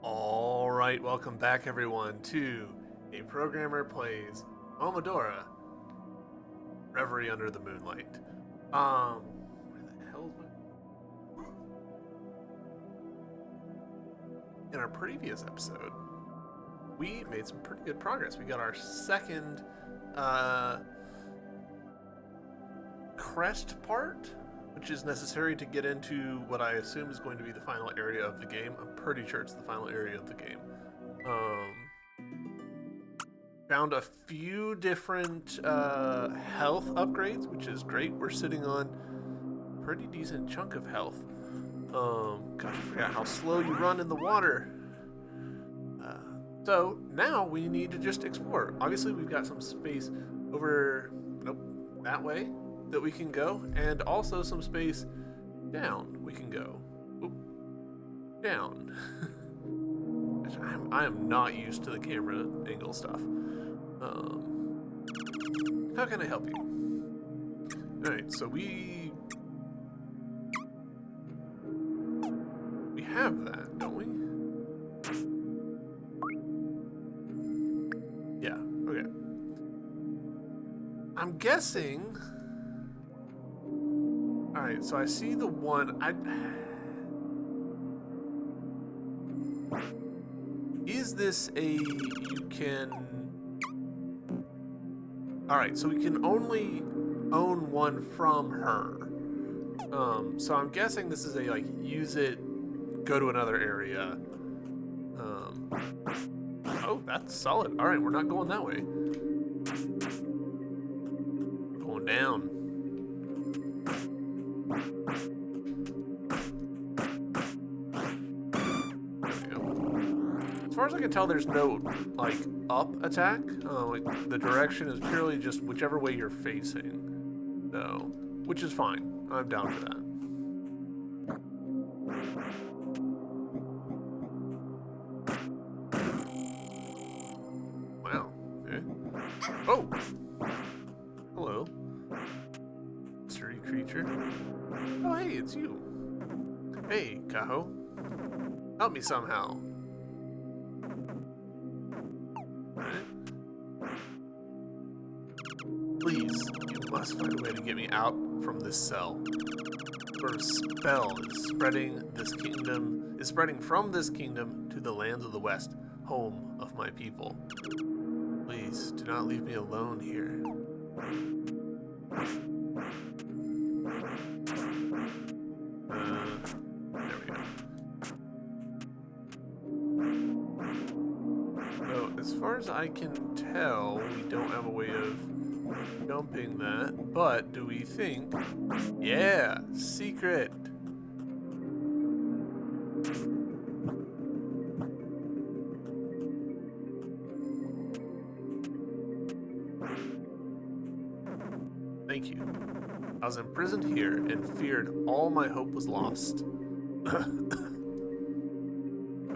All right, welcome back everyone to A Programmer Plays Momodora, Reverie Under the Moonlight. Where the hell is my... In our previous episode, we made some pretty good progress. We got our second crest part, which is necessary to get into what I assume is going to be the final area of the game. I'm pretty sure it's the final area of the game. Found a few different health upgrades, which is great. We're sitting on a pretty decent chunk of health. Gosh, I forgot how slow you run in the water. So now we need to just explore. Obviously, we've got some space over, that way that we can go, and also some space down we can go. Oop. Down. I am not used to the camera angle stuff. How can I help you? Alright, so we have that, don't we? Yeah, okay. I'm guessing... Alright, so I see the one... Is this a... You can... Alright, so we can only own one from her. So I'm guessing this is a, use it, go to another area. Oh, that's solid. Alright, we're not going that way. Going down. As far as I can tell, there's no, up attack. The direction is purely just whichever way you're facing. So, which is fine. I'm down for that. Wow. Okay. Oh! Hello. Mystery creature. Oh, hey, it's you. Hey, Kaho. Help me somehow. Please, you must find a way to get me out from this cell. For a spell is spreading from this kingdom to the lands of the west, home of my people. Please, do not leave me alone here. There we go. So, as far as I can tell, we don't have a way of jumping that, but do we think... Yeah! Secret! Thank you. I was imprisoned here and feared all my hope was lost. Oh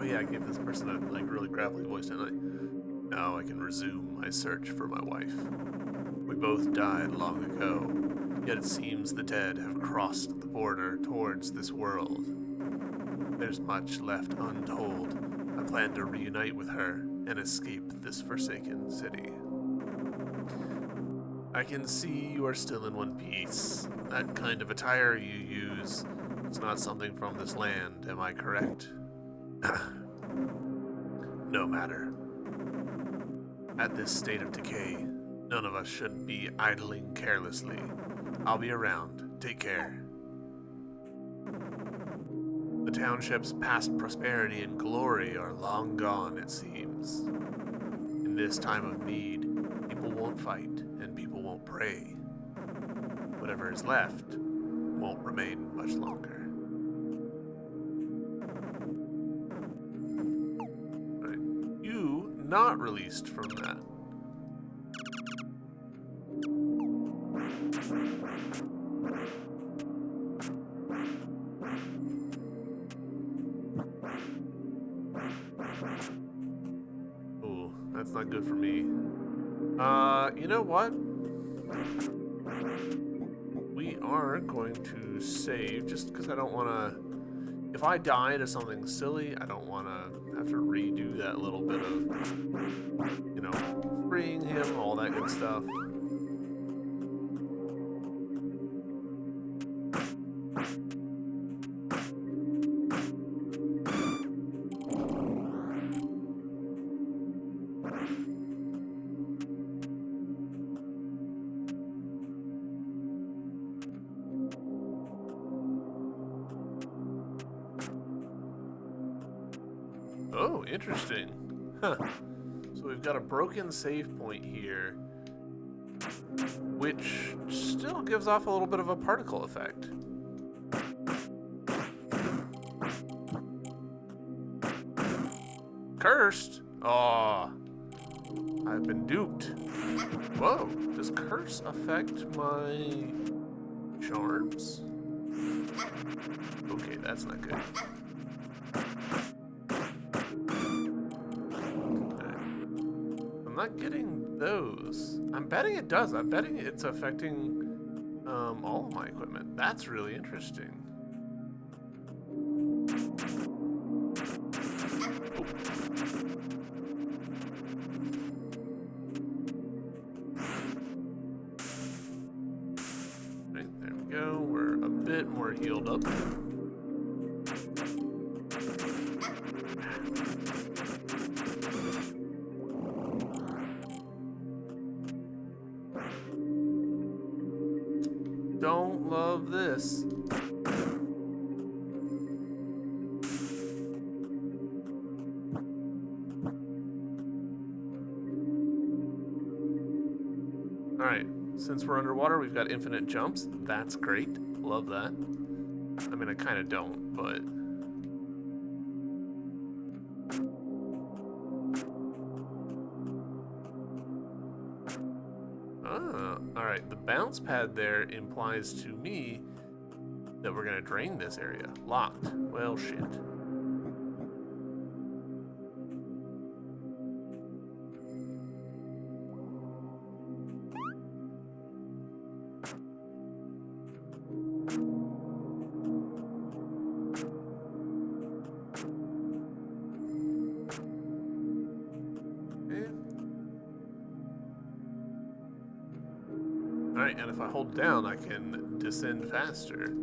yeah, I gave this person a really gravelly voice, didn't I? Now I can resume my search for my wife. We both died long ago, yet it seems the dead have crossed the border towards this world. There's much left untold. I plan to reunite with her and escape this forsaken city. I can see you are still in one piece. That kind of attire you use, it's not something from this land, am I correct? No matter. At this state of decay, none of us should be idling carelessly. I'll be around. Take care. The township's past prosperity and glory are long gone, it seems. In this time of need, people won't fight and people won't pray. Whatever is left won't remain much longer. Right. You not released from that. Ooh, that's not good for me. You know what? We are going to save, just because I don't want to if I die to something silly, I don't want to have to redo that little bit of, you know, freeing him, all that good stuff. Oh, interesting. Huh. So we've got a broken save point here, which still gives off a little bit of a particle effect. Cursed? Aw. I've been duped. Whoa, does curse affect my charms? Okay, that's not good. I'm not getting those. I'm betting it does. I'm betting it's affecting all of my equipment. That's really interesting. Right, there we go. We're a bit more healed up. Don't love this. Alright, since we're underwater, we've got infinite jumps. That's great. Love that. I mean, I kind of don't, but... Alright, the bounce pad there implies to me that we're going to drain this area. Locked. Well, shit. Alright, and if I hold down, I can descend faster.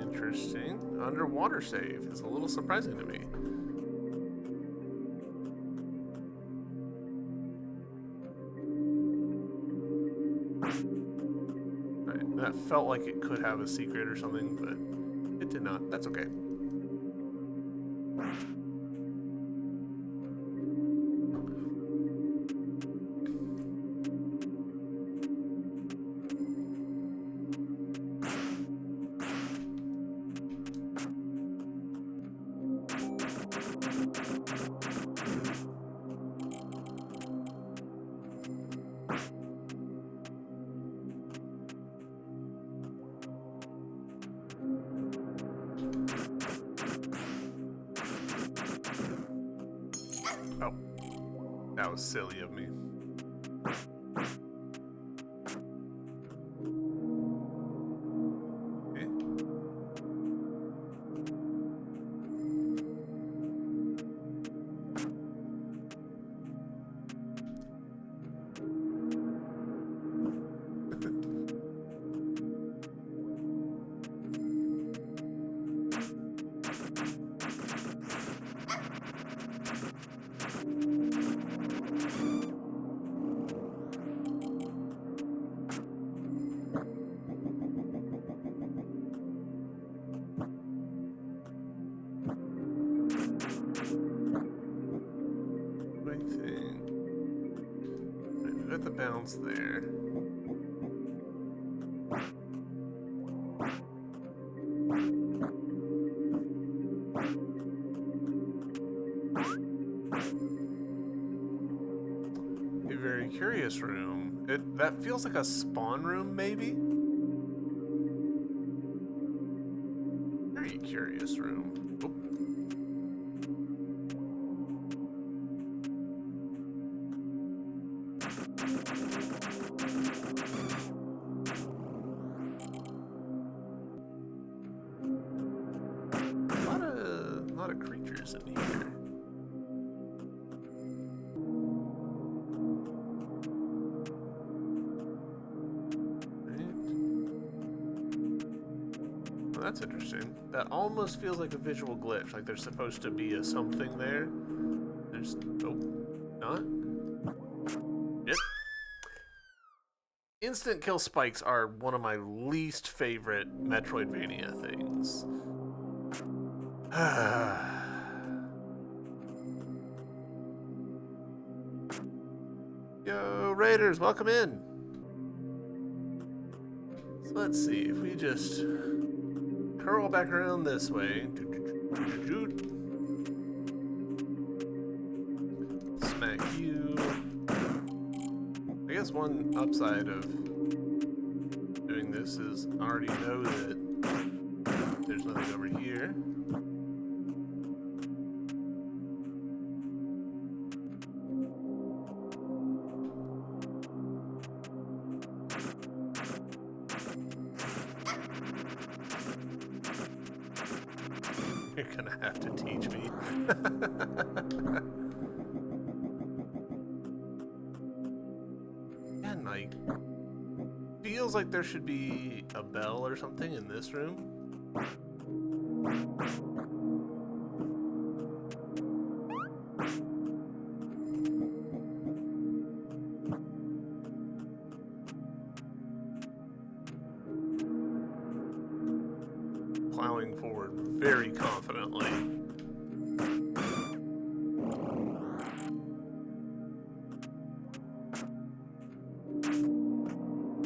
Interesting. Underwater save is a little surprising to me. Right, that felt like it could have a secret or something, but it did not. That's okay. Oh, that was silly of me. Okay. Got the bounce there. Be very curious curious room. That feels like a spawn room, maybe? Very curious room. Oh. A lot of creatures in here. That's interesting. That almost feels like a visual glitch, like there's supposed to be a something there. There's... oh, not? Yep. Instant kill spikes are one of my least favorite Metroidvania things. Yo, Raiders, welcome in! So let's see, if we just... curl back around this way. Smack you. I guess one upside of doing this is I already know that there's nothing over here. You're gonna have to teach me. And like, feels like there should be a bell or something in this room. Plowing forward very confidently.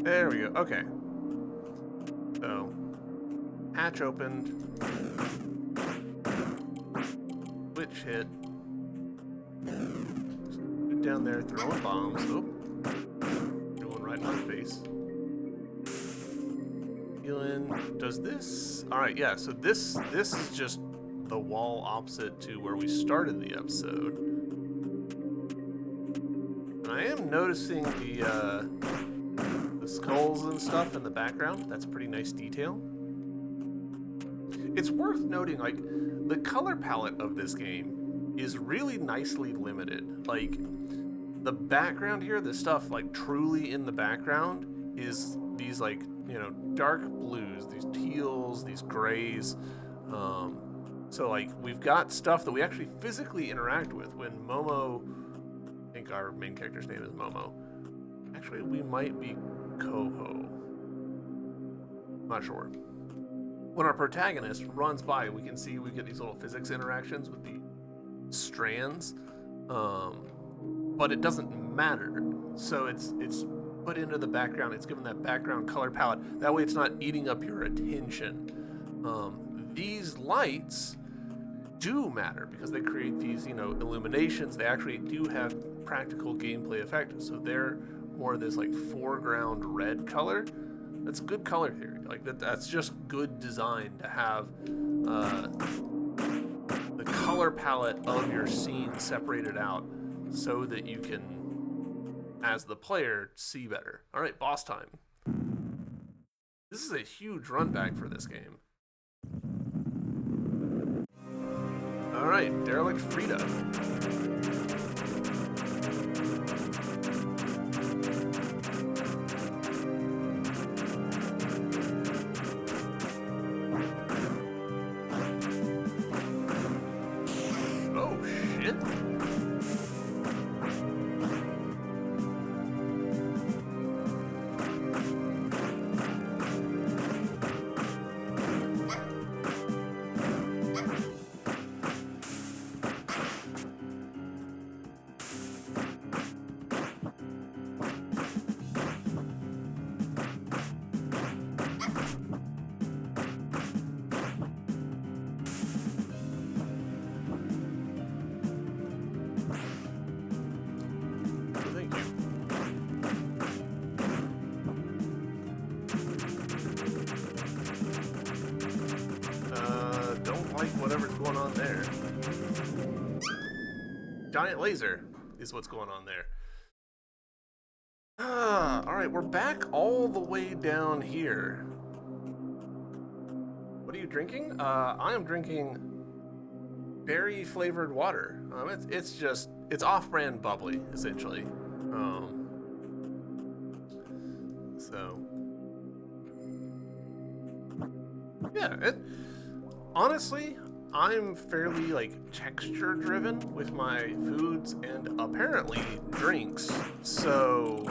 There we go. Okay. So, hatch opened. Switch hit. Dude down there throwing bombs. Oh. Doing right in our face. Does this... Alright, yeah, so this is just the wall opposite to where we started the episode. And I am noticing the skulls and stuff in the background. That's a pretty nice detail. It's worth noting, like, the color palette of this game is really nicely limited. Like, the background here, the stuff, like, truly in the background is these, like, you know, dark blues, these teals, these grays. So, like, we've got stuff that we actually physically interact with. When Momo, I think our main character's name is Momo. Actually, we might be Coho. Not sure. When our protagonist runs by, we can see we get these little physics interactions with the strands. But it doesn't matter. So it's put into the background. It's given that background color palette. That way it's not eating up your attention. These lights do matter because they create these, you know, illuminations. They actually do have practical gameplay effect. So they're more of this like foreground red color. That's good color theory. Like that's just good design to have the color palette of your scene separated out so that you can, as the player, see better. All right, boss time. This is a huge run back for this game. All right, Derelict Frida. Oh, shit. giant laser is what's going on there. Alright, we're back all the way down here. What are you drinking? I am drinking berry flavored water. It's off-brand bubbly, essentially. So yeah, honestly, I'm fairly like texture driven with my foods and apparently drinks. So,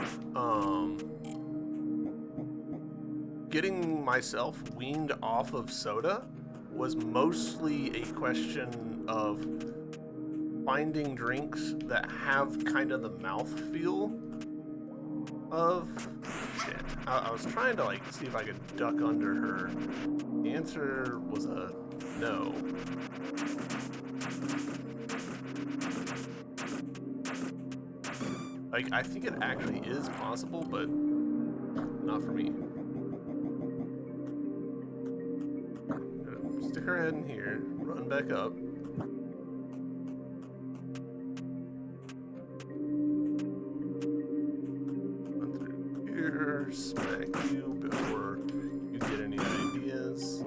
getting myself weaned off of soda was mostly a question of finding drinks that have kind of the mouthfeel of shit. I was trying to like see if I could duck under her. The answer was a no. Like, I think it actually is possible, but not for me. Stick her head in here, run back up. Run through here, smack you before you get any ideas.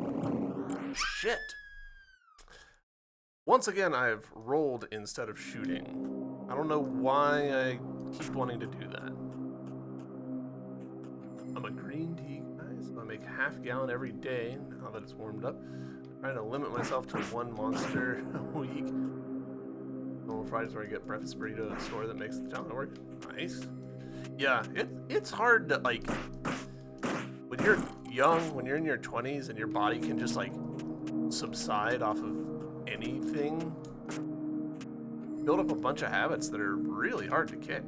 Shit! Once again, I've rolled instead of shooting. I don't know why I keep wanting to do that. I'm a green tea guy, so I make half a gallon every day now that it's warmed up. I'm trying to limit myself to one monster a week. On Fridays where I get breakfast burrito at the store that makes the challenge work. Nice. Yeah, it's hard to, like, when you're young, when you're in your 20s and your body can just, like, subside off of anything, build up a bunch of habits that are really hard to kick.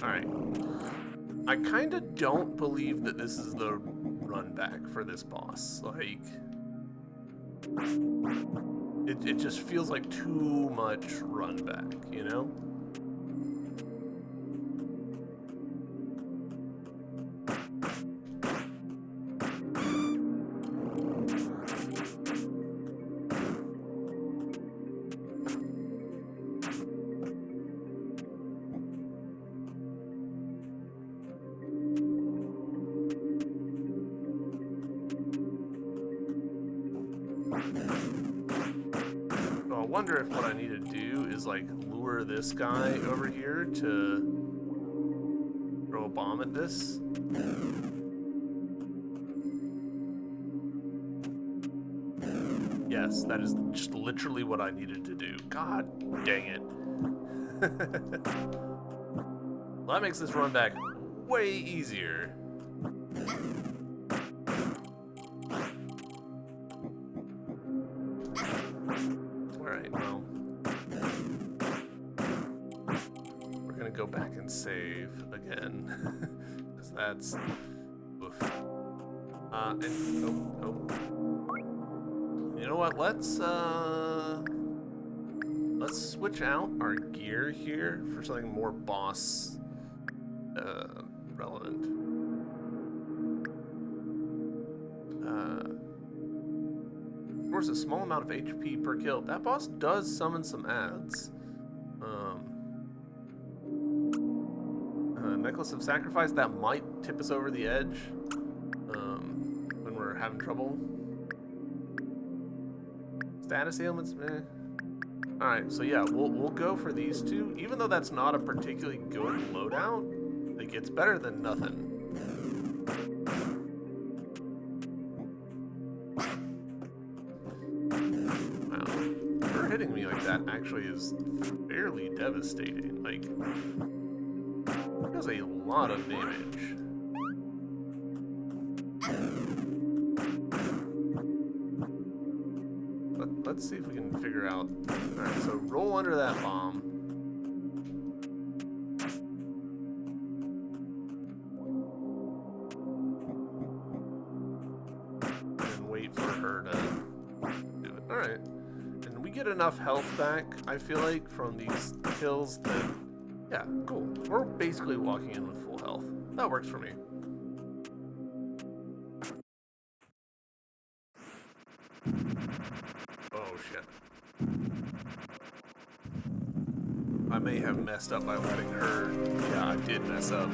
Alright. I kind of don't believe that this is the run back for this boss. Like, it just feels like too much run back, you know? So I wonder if what I need to do is like lure this guy over here to throw a bomb at this. Yes, that is just literally what I needed to do. God dang it. Well, that makes this run back way easier. Alright, well, we're gonna go back and save again. Because that's... oof. Nope. You know what, let's switch out our gear here for something more boss relevant. Of course, a small amount of HP per kill. That boss does summon some ads. Necklace of Sacrifice, that might tip us over the edge when we're having trouble. Status ailments, meh. Alright, so yeah, we'll go for these two. Even though that's not a particularly good loadout, like, it's better than nothing. Wow. Her hitting me like that actually is fairly devastating. Like, it does a lot of damage. Let's see if we can figure out. Alright, so roll under that bomb. And wait for her to do it. Alright. And we get enough health back, I feel like, from these kills that... yeah, cool. We're basically walking in with full health. That works for me. Okay. I may have messed up by letting her... Yeah, I did mess up.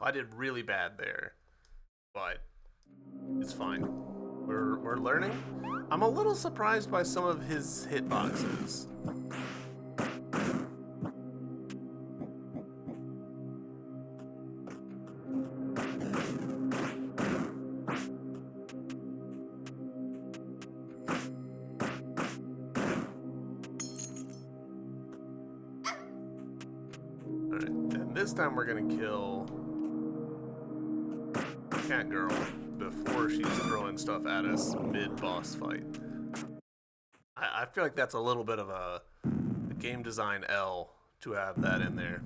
I did really bad there, but it's fine. We're learning. I'm a little surprised by some of his hitboxes. Alright, and this time we're gonna kill Cat Girl before she's throwing stuff at us mid-boss fight. I feel like that's a little bit of a game design L to have that in there.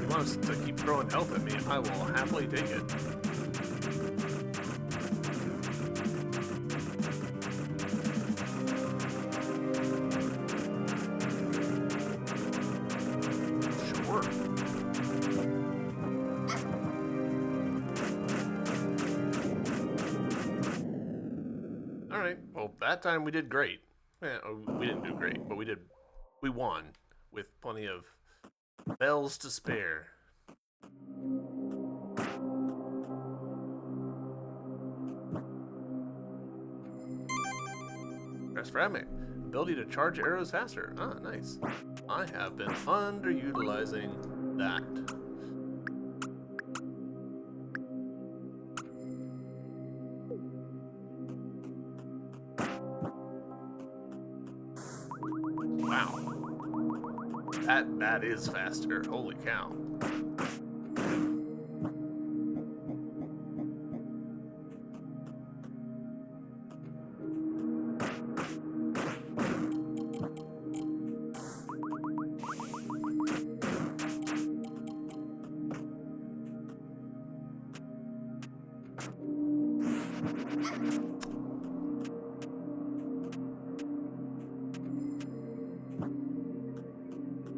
Wants to keep throwing health at me, I will happily take it. Sure. Alright, well, that time we did great. Yeah, we didn't do great, but we won with plenty of bells to spare. Press for Fragment. Ability to charge arrows faster. Ah, nice. I have been underutilizing that. Wow. That is faster. Holy cow.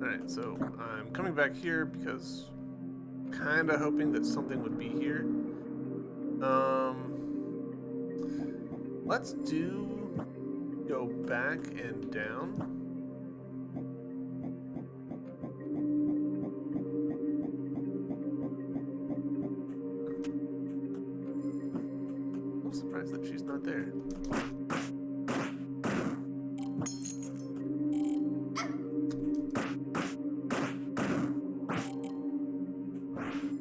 Alright, so I'm coming back here because kind of hoping that something would be here. Let's go back and down. surprised that she's not there.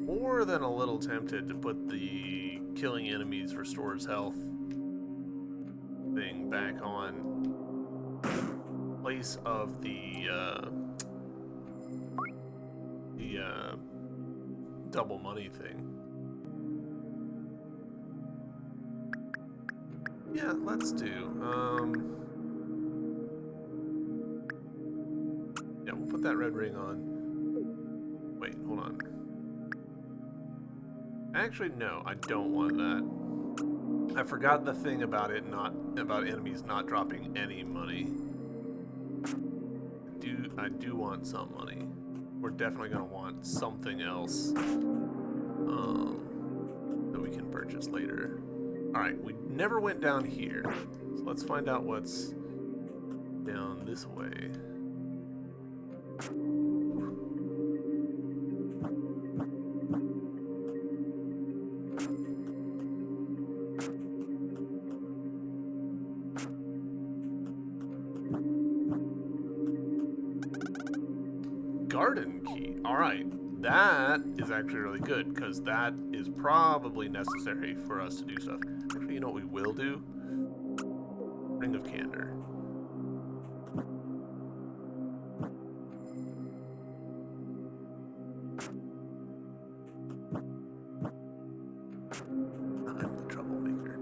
More than a little tempted to put the killing enemies restores health thing back on place of the double money thing. Yeah, let's do. Yeah, we'll put that red ring on. Wait, hold on. Actually, no, I don't want that. I forgot the thing about it about enemies not dropping any money. I do want some money. We're definitely gonna want something else that we can purchase later. All right, we never went down here, so let's find out what's down this way. Garden key. All right, that is actually really good because that is probably necessary for us to do stuff. Actually, you know what we will do? Ring of Candor. I'm the troublemaker.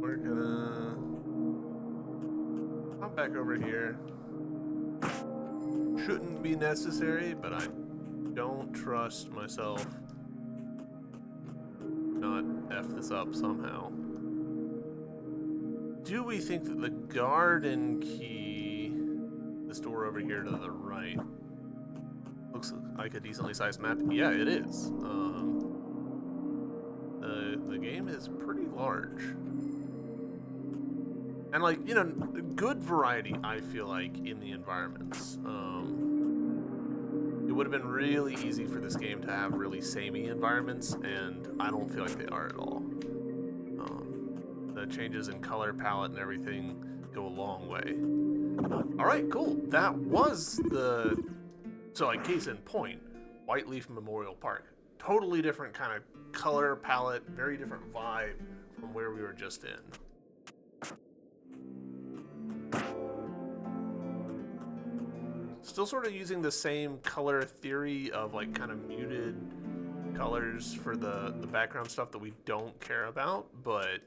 We're gonna hop back over here. Shouldn't be necessary, but I don't trust myself not F this up somehow. Do we think that the garden key, this door over here to the right, looks like a decently sized map? Yeah, it is. The game is pretty large. And, like, you know, good variety, I feel like, in the environments. It would have been really easy for this game to have really samey environments, and I don't feel like they are at all. The changes in color palette and everything go a long way. All right, cool. That was the... So, like, case in point, Whiteleaf Memorial Park. Totally different kind of color palette, very different vibe from where we were just in. Still sort of using the same color theory of, like, kind of muted colors for the background stuff that we don't care about, but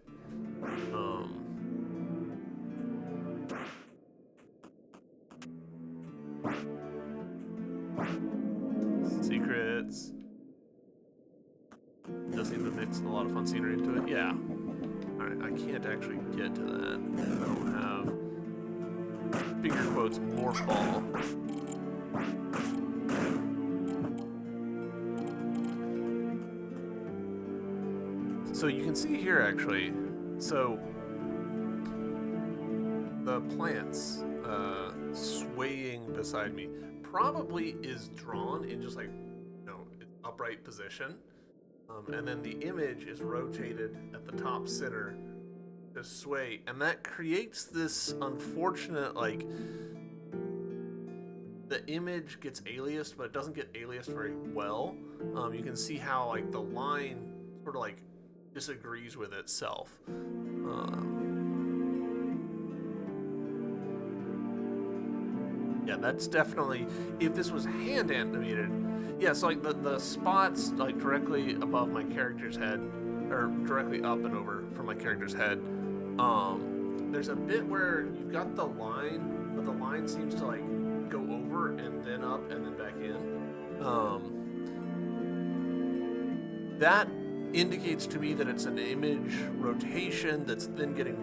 secrets does seem to mix a lot of fun scenery into it. Yeah. All right, I can't actually get to that. I don't have finger quotes morph ball. So you can see here, actually, so the plants swaying beside me probably is drawn in just, like, you know, upright position. And then the image is rotated at the top center to sway, and that creates this unfortunate, like, the image gets aliased, but it doesn't get aliased very well. You can see how, like, the line sort of, like, disagrees with itself. Yeah, that's definitely, if this was hand animated, yeah, so, like, the spots, like, directly above my character's head, or directly up and over from my character's head, there's a bit where you've got the line, but the line seems to, like, go over and then up and then back in. That indicates to me that it's an image rotation that's then getting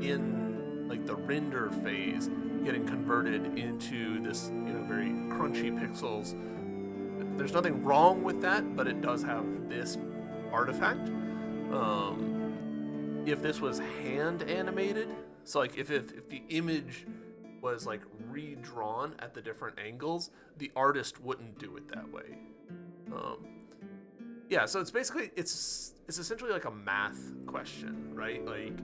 in, like, the render phase, getting converted into this, you know, very crunchy pixels. There's nothing wrong with that, but it does have this artifact. If this was hand animated, so, like, if the image was like redrawn at the different angles, the artist wouldn't do it that way. Yeah, so it's basically it's essentially like a math question, right? Like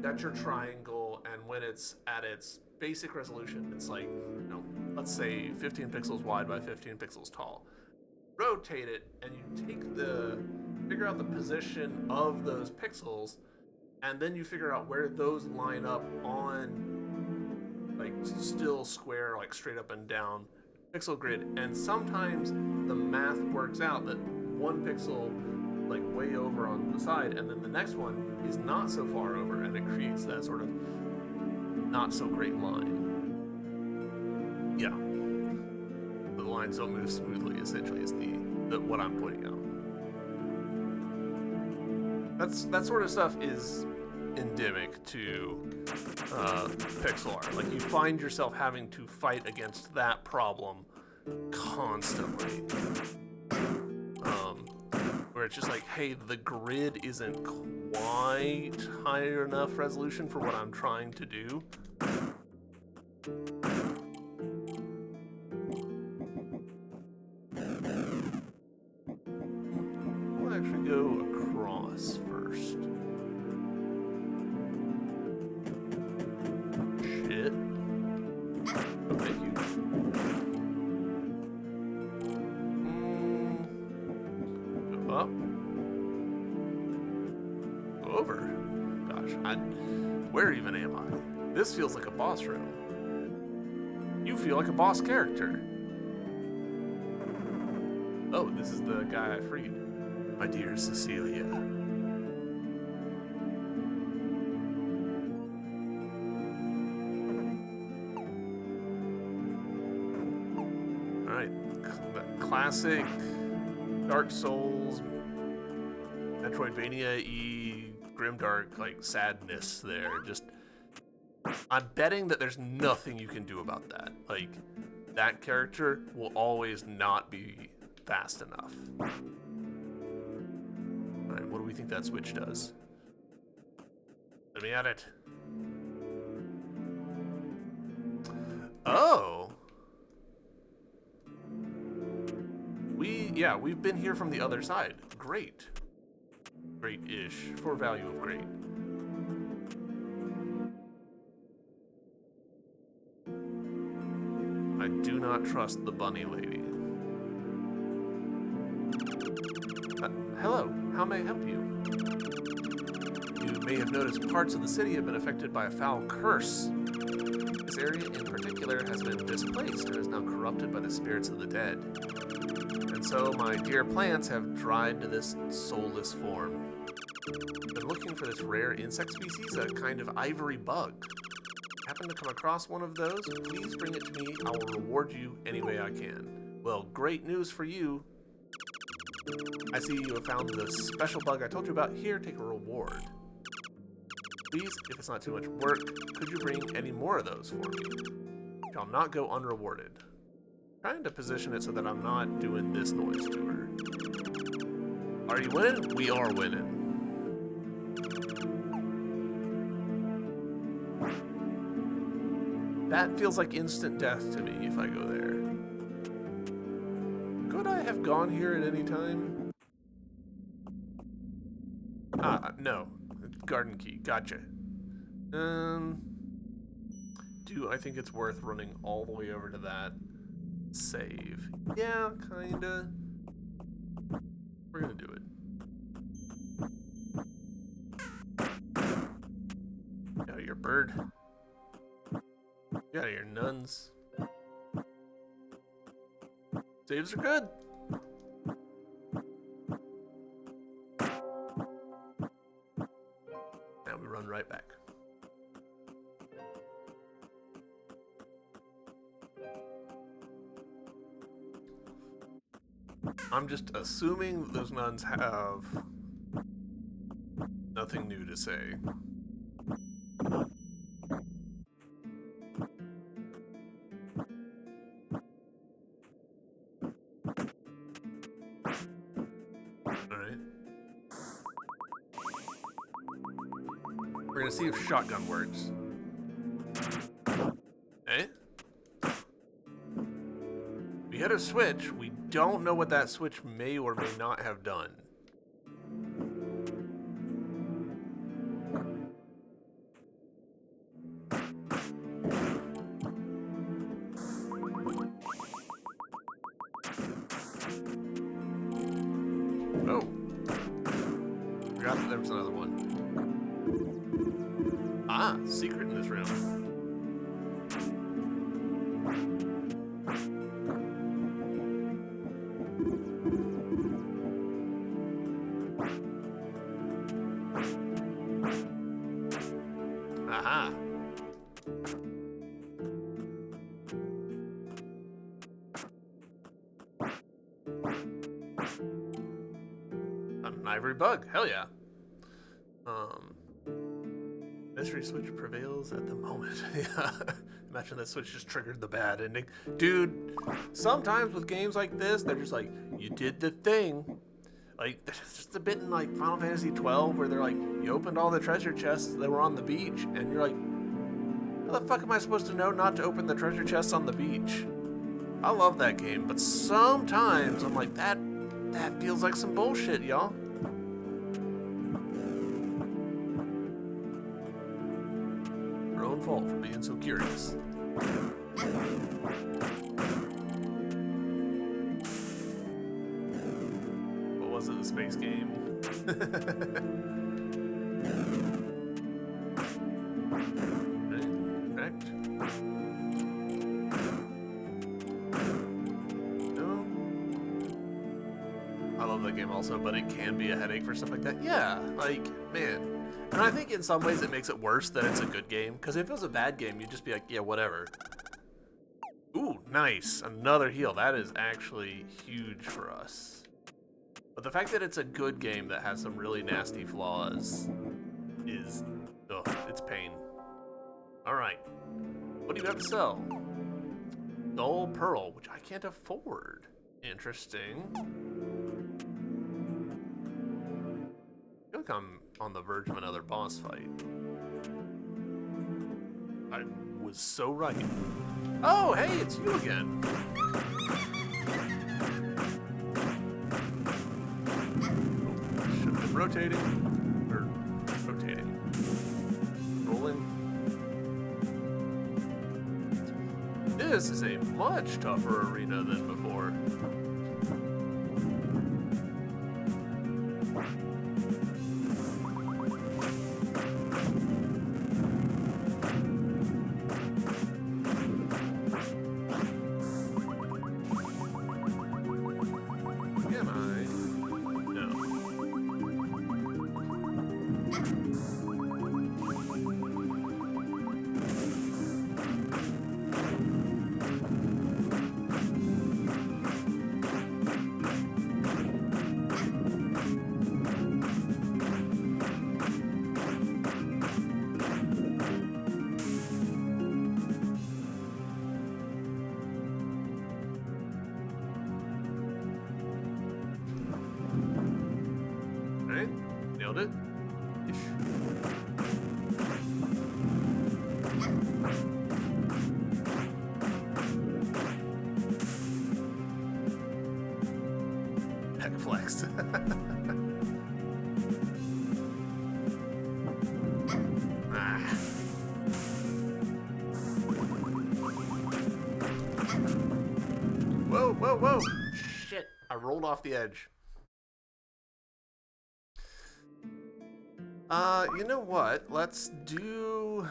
that's your triangle, and when it's at its basic resolution, it's like, let's say 15 pixels wide by 15 pixels tall. Rotate it, and you figure out the position of those pixels, and then you figure out where those line up on like still square, like straight up and down pixel grid. And sometimes the math works out that one pixel like way over on the side, and then the next one is not so far over, and it creates that sort of not so great line. Yeah, the lines don't move smoothly, essentially, is the what I'm pointing out. That sort of stuff is endemic to pixel art. Like, you find yourself having to fight against that problem constantly. Where it's just like, hey, the grid isn't quite high enough resolution for what I'm trying to do. We'll actually go across first. Shit. Oh, thank you. Go up. Go over. Gosh, where even am I? This feels like a boss room. You feel like a boss character. Oh, this is the guy I freed. My dear Cecilia. Alright, the classic Dark Souls, Metroidvania-y, grimdark, like, sadness there. Just, I'm betting that there's nothing you can do about that. Like, that character will always not be fast enough. Alright, what do we think that switch does? Let me at it. Oh! We've been here from the other side. Great. Great-ish, for value of great. I do not trust the bunny lady. Hello, how may I help you? You may have noticed parts of the city have been affected by a foul curse. This area in particular has been displaced and is now corrupted by the spirits of the dead. And so my dear plants have dried to this soulless form. I've been looking for this rare insect species, a kind of ivory bug. Happen to come across one of those, please bring it to me. I will reward you any way I can. Well, great news for you. I see you have found the special bug I told you about. Here, take a reward. Please, if it's not too much work, could you bring any more of those for me? Shall not go unrewarded. Trying to position it so that I'm not doing this noise to her. Are you winning? We are winning. That feels like instant death to me if I go there. Could I have gone here at any time? No. Garden key. Gotcha. Do I think it's worth running all the way over to that? Save. Yeah, kinda. We're gonna do it. Get out of your bird. Get out of your nuns. Saves are good. Now we run right back. I'm just assuming that those nuns have nothing new to say. Alright. We're gonna see if shotgun works. Okay. We hit a switch. We don't know what that switch may or may not have done. Oh. Forgot that there was another one. Ah, secret in this room. Aha. An ivory bug. Hell yeah. Mystery switch prevails at the moment. Yeah. Imagine that switch just triggered the bad ending. Dude, sometimes with games like this, they're just like, you did the thing. Like, there's just a bit in like Final Fantasy 12 where they're like, you opened all the treasure chests that were on the beach, and you're like, how the fuck am I supposed to know not to open the treasure chests on the beach? I love that game, but sometimes I'm like, that feels like some bullshit, y'all. Your own fault for being so curious. What was it, the space game? Correct. No. I love that game also, but it can be a headache for stuff like that. Yeah, like, man. And I think in some ways it makes it worse that it's a good game, because if it was a bad game, you'd just be like, yeah, whatever. Ooh, nice. Another heal. That is actually huge for us. But the fact that it's a good game that has some really nasty flaws is, ugh, it's pain. Alright. What do you have to sell? Dull Pearl, which I can't afford. Interesting. I feel like I'm on the verge of another boss fight. I was so right. Oh, hey, it's you again. Should have been rotating. Or rotating. Rolling. This is a much tougher arena than before. Nailed it. Ish. Heck flex. Whoa, whoa, whoa! Shit, I rolled off the edge. You know what? Let's do...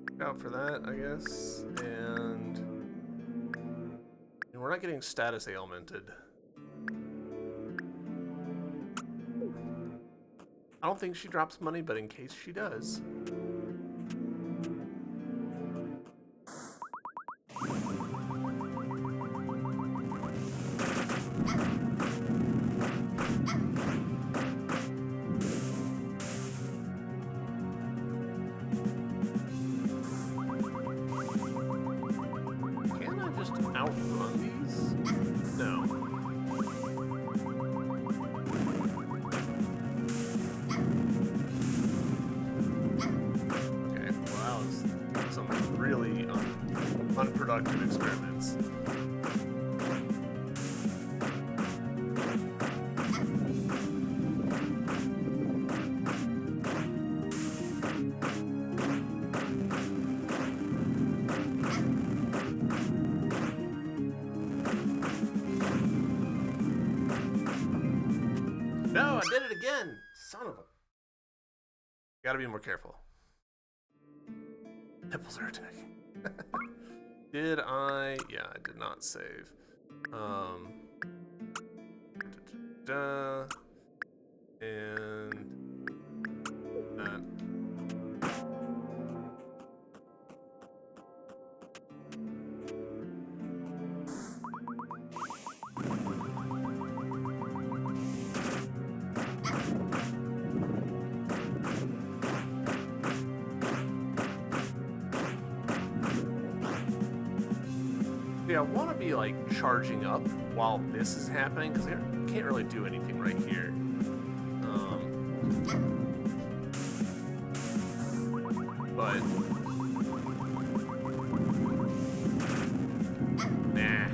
Look out for that, I guess. And we're not getting status ailmented. I don't think she drops money, but in case she does... outrun these? No. productive experiments. No, I did it again! Son of a... Gotta be more careful. Nipples are attacking. Did I? Yeah, I did not save. And that. Yeah, I want to be like charging up while this is happening because I can't really do anything right here. But nah.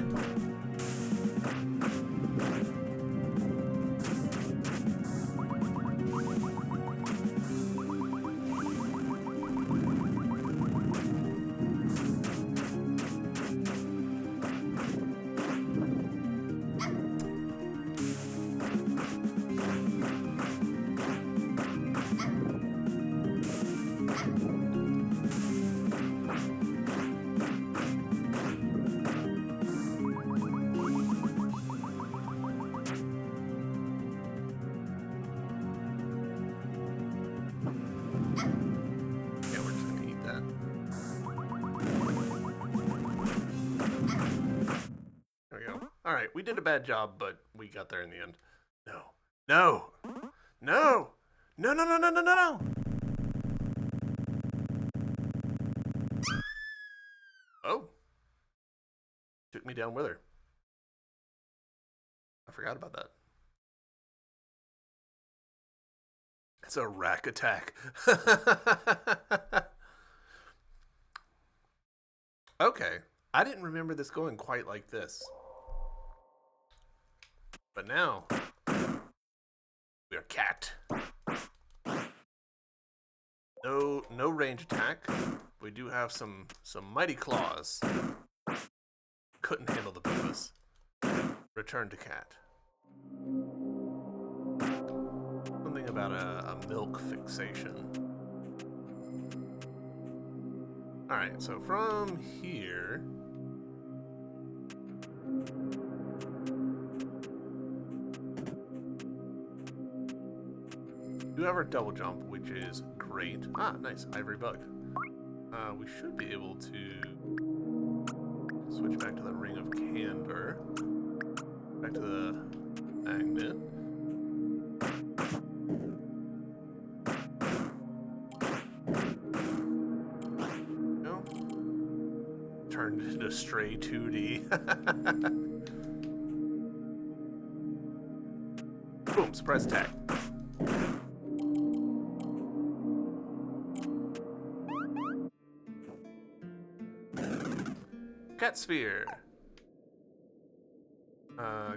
Alright, we did a bad job, but we got there in the end. No. No! No! No, no, no, no, no, no, no! Oh. Took me down with her. I forgot about that. It's a rack attack. Okay. I didn't remember this going quite like this. But now, we are cat. No range attack. We do have some mighty claws. Couldn't handle the business. Return to cat. Something about a milk fixation. Alright, so from here... We do have our double jump, which is great. Ah, nice. Ivory bug. We should be able to switch back to the Ring of Candor. Back to the magnet. No. Turned into Stray 2D. Boom, surprise attack. Cat sphere.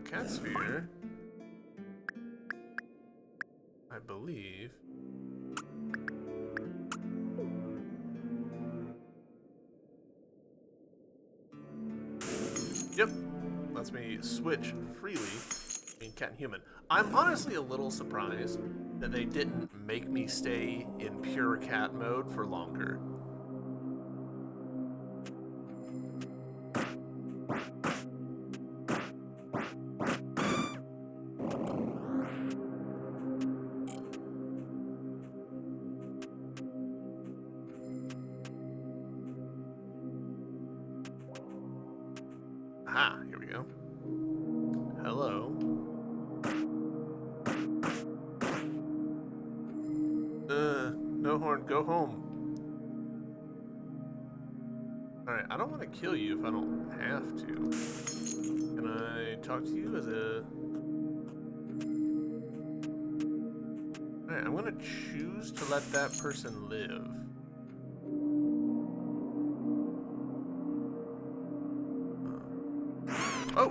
Cat sphere. I believe. Yep. Lets me switch freely between cat and human. I'm honestly a little surprised that they didn't make me stay in pure cat mode for longer. Aha, here we go. Hello. No horn, go home. Alright, I don't want to kill you if I don't have to. Can I talk to you as a... Alright, I'm gonna choose to let that person live.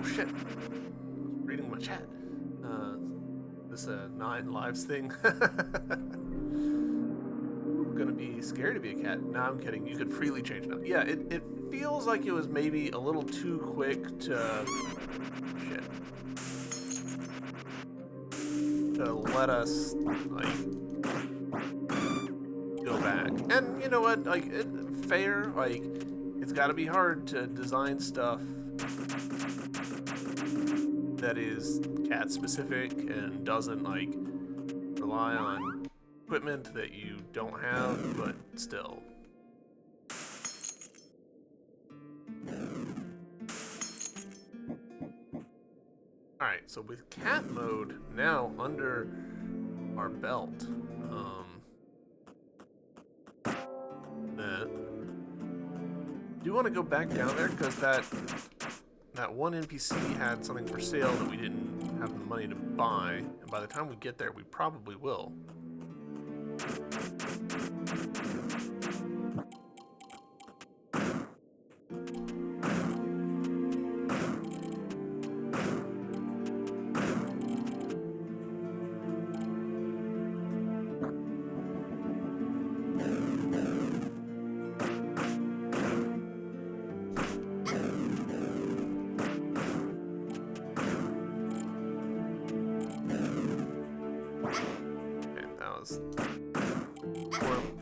Oh shit! I was reading my chat. This 9 lives thing. Gonna be scary to be a cat. No, I'm kidding. You could freely change now. Yeah, it feels like it was maybe a little too quick to shit. To let us like go back. And you know what? Like fair. Like it's got to be hard to design stuff that is cat specific and doesn't like rely on equipment that you don't have, but still. Alright, so with cat mode now under our belt, do you want to go back down there? Because that one NPC had something for sale that we didn't have the money to buy, and by the time we get there, we probably will.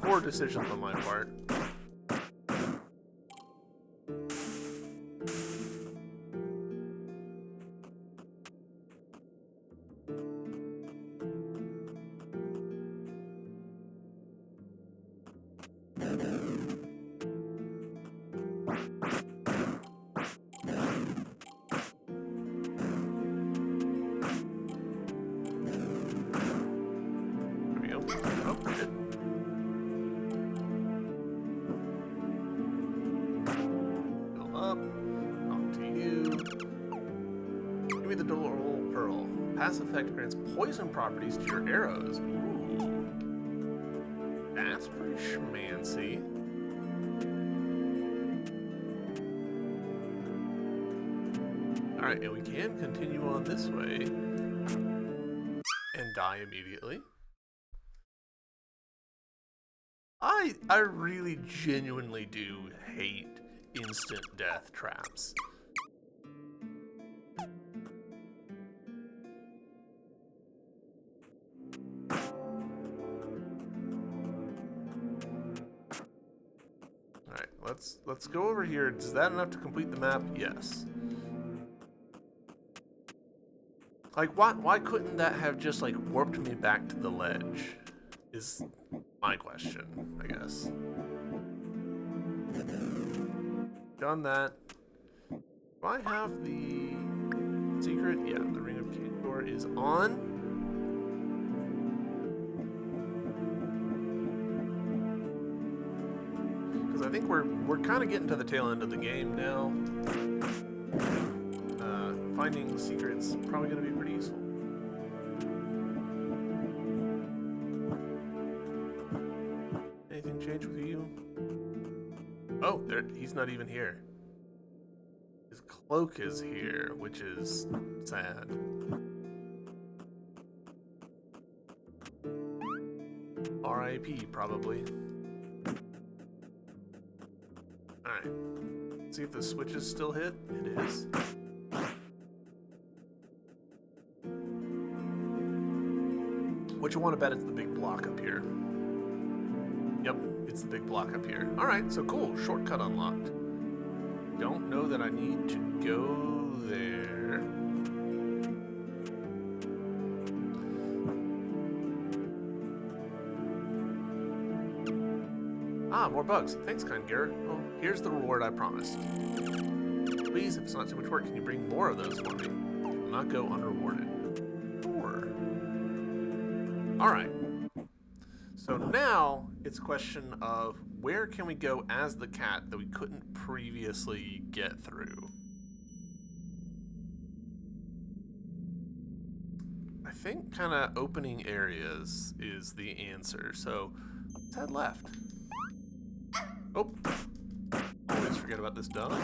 Poor decisions on my part. There we go. Oh, shit. Pass effect grants poison properties to your arrows. Ooh. That's pretty schmancy. Alright, and we can continue on this way and die immediately. I really genuinely do hate instant death traps. Let's go over here. Is that enough to complete the map? Yes. Like, why couldn't that have just, like, warped me back to the ledge? Is my question, I guess. Done that. Do I have the secret? Yeah, the Ring of Kandor is on. I think we're kind of getting to the tail end of the game now. Finding secrets probably going to be pretty useful. Anything change with you? Oh, there, he's not even here. His cloak is here, which is sad. R.I.P. probably. Alright, let's see if the switches still hit. It is. What you want to bet it's the big block up here. Yep, it's the big block up here. Alright, so cool. Shortcut unlocked. Don't know that I need to go there. Ah, more bugs. Thanks, kind Garrett. Well, here's the reward I promised. Please, if it's not too much work, can you bring more of those for me? I'll not go unrewarded. Sure. Alright. So now, it's a question of where can we go as the cat that we couldn't previously get through? I think kind of opening areas is the answer. So, let's head left. Oh, always forget about this dog.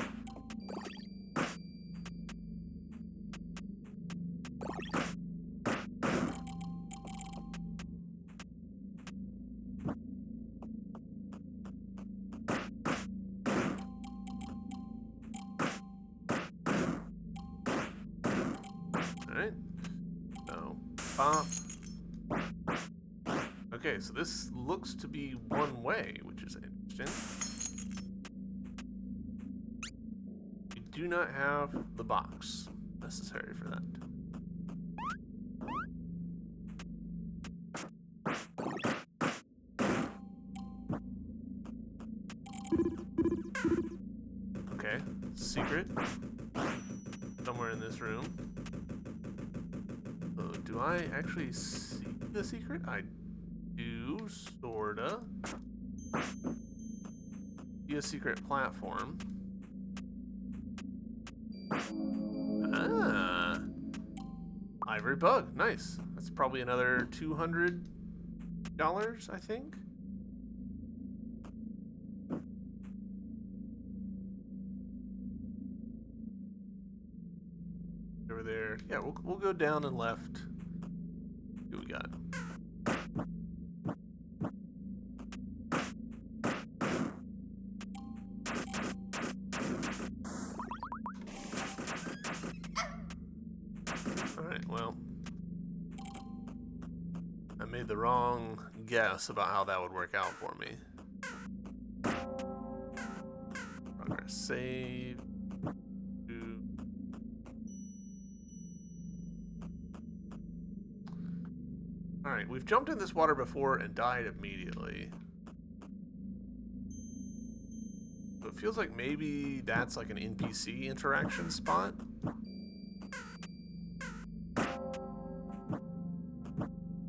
Pop. Okay, so this looks to be one way, which is interesting. We do not have the box necessary for that. Okay, secret. Somewhere in this room. Do I actually see the secret? I do, sorta. See a secret platform. Ah! Ivory bug, nice. That's probably another $200, I think. Over there. Yeah, we'll go down and left. What we got? Alright, well. I made the wrong guess about how that would work out for me. Progress save. Alright, we've jumped in this water before and died immediately. So it feels like maybe that's like an NPC interaction spot.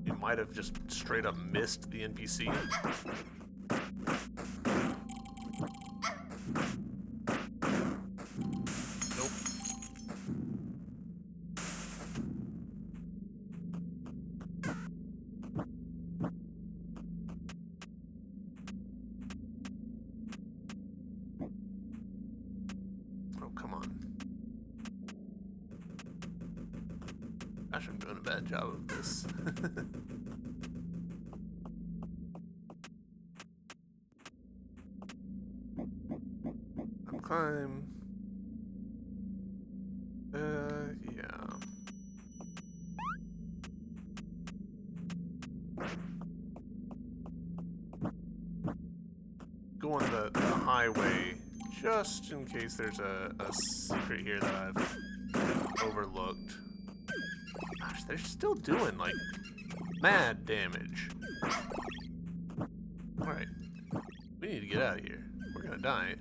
You might have just straight up missed the NPC. Nope. Oh, come on. Gosh, I'm doing a bad job of this. Climb. Yeah. Go on the highway, just in case there's a secret here that I've overlooked. Gosh, they're still doing, like, mad damage. Alright. We need to get out of here. We're gonna die.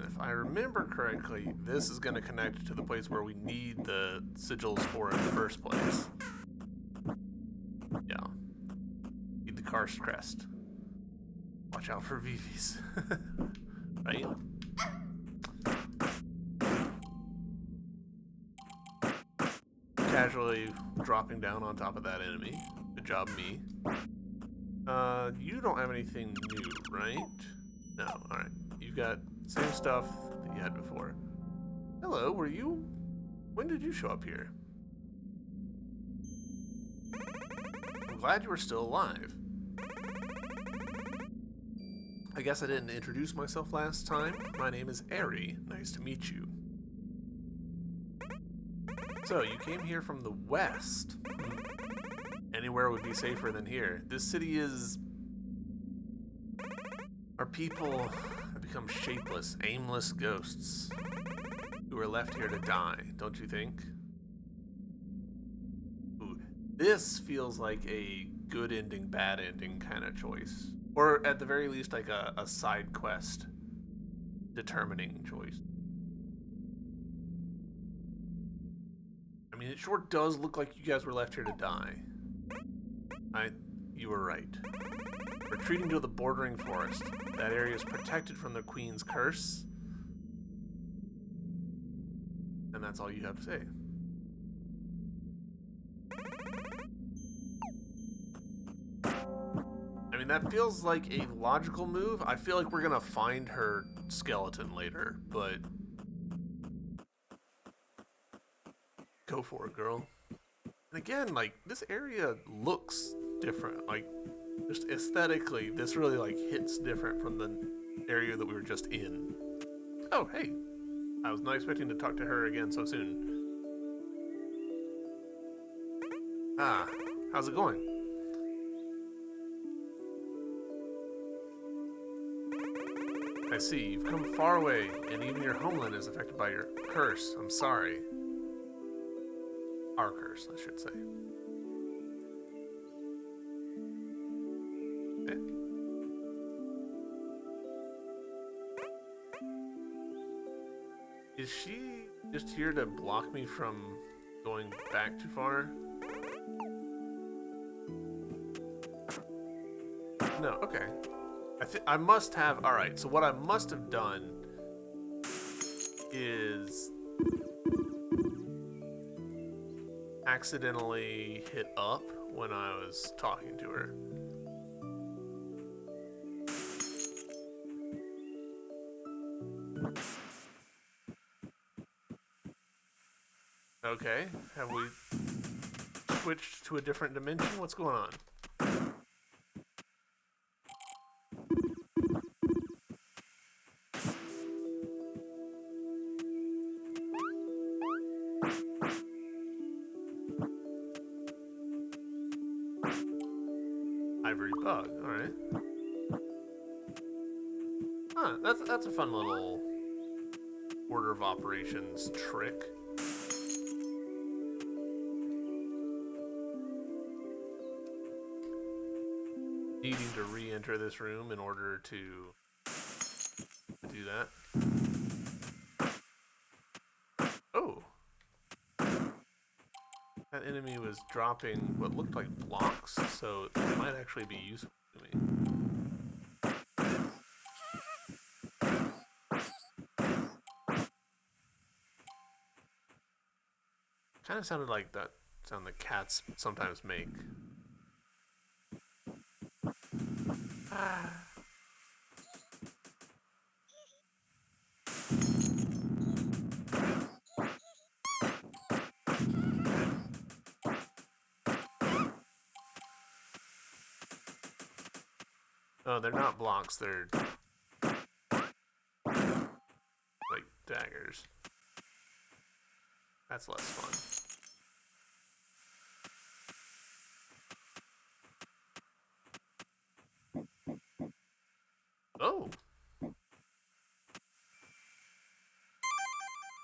If I remember correctly, this is going to connect to the place where we need the sigils for in the first place. Yeah. Need the karst crest. Watch out for VVs. Right? Casually dropping down on top of that enemy. Good job, me. You don't have anything new, right? No, alright. You've got same stuff that you had before. Hello, when did you show up here? I'm glad you were still alive. I guess I didn't introduce myself last time. My name is Ari. Nice to meet you. So, you came here from the west. Anywhere would be safer than here. This city is... Our people have become shapeless, aimless ghosts who are left here to die, don't you think? Ooh, this feels like a good ending, bad ending kind of choice. Or at the very least, like a side quest determining choice. I mean, it sure does look like you guys were left here to die. You were right. Retreating to the bordering forest. That area is protected from the Queen's curse. And that's all you have to say. I mean, that feels like a logical move. I feel like we're gonna find her skeleton later, but... Go for it, girl. And again, like, this area looks different. Like, just aesthetically, this really, like, hits different from the area that we were just in. Oh, hey. I was not expecting to talk to her again so soon. Ah, how's it going? I see, you've come far away, and even your homeland is affected by your curse. I'm sorry. Our curse, I should say. Okay. Is she just here to block me from going back too far? No, okay. I must have... Alright, so what I must have done is accidentally hit up when I was talking to her. Okay, have we switched to a different dimension? What's going on? Ivory bug, alright. Huh, that's a fun little order of operations trick. Needing to re-enter this room in order to do that. Oh! That enemy was dropping what looked like blocks, so it might actually be useful to me. Kind of sounded like that sound that cats sometimes make. Ah. Oh, they're not blocks, they're like daggers. That's less fun. Oh!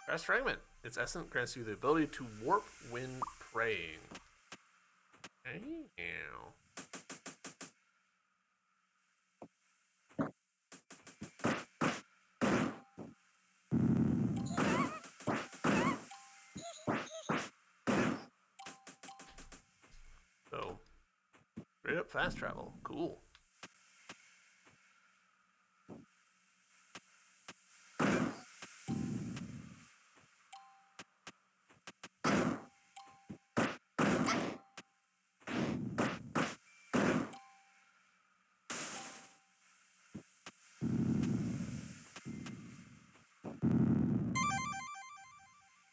Grass fragment. Its essence grants you the ability to warp when praying. Ow. So, straight up fast travel. Cool.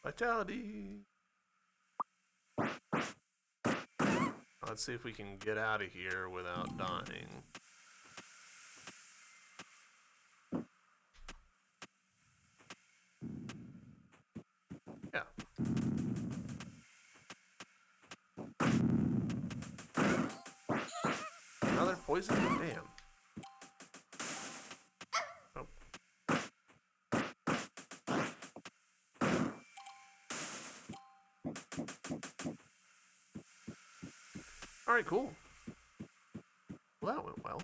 Vitality. Let's see if we can get out of here without dying. Yeah. Another poison? Damn. Alright, cool. Well, that went well.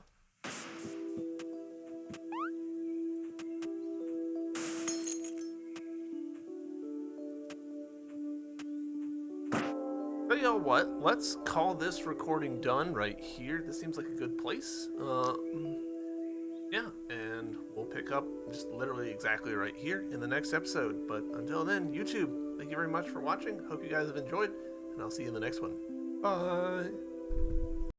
But you know what? Let's call this recording done right here. This seems like a good place. Yeah, and we'll pick up just literally exactly right here in the next episode. But until then, YouTube, thank you very much for watching. Hope you guys have enjoyed, and I'll see you in the next one. Bye!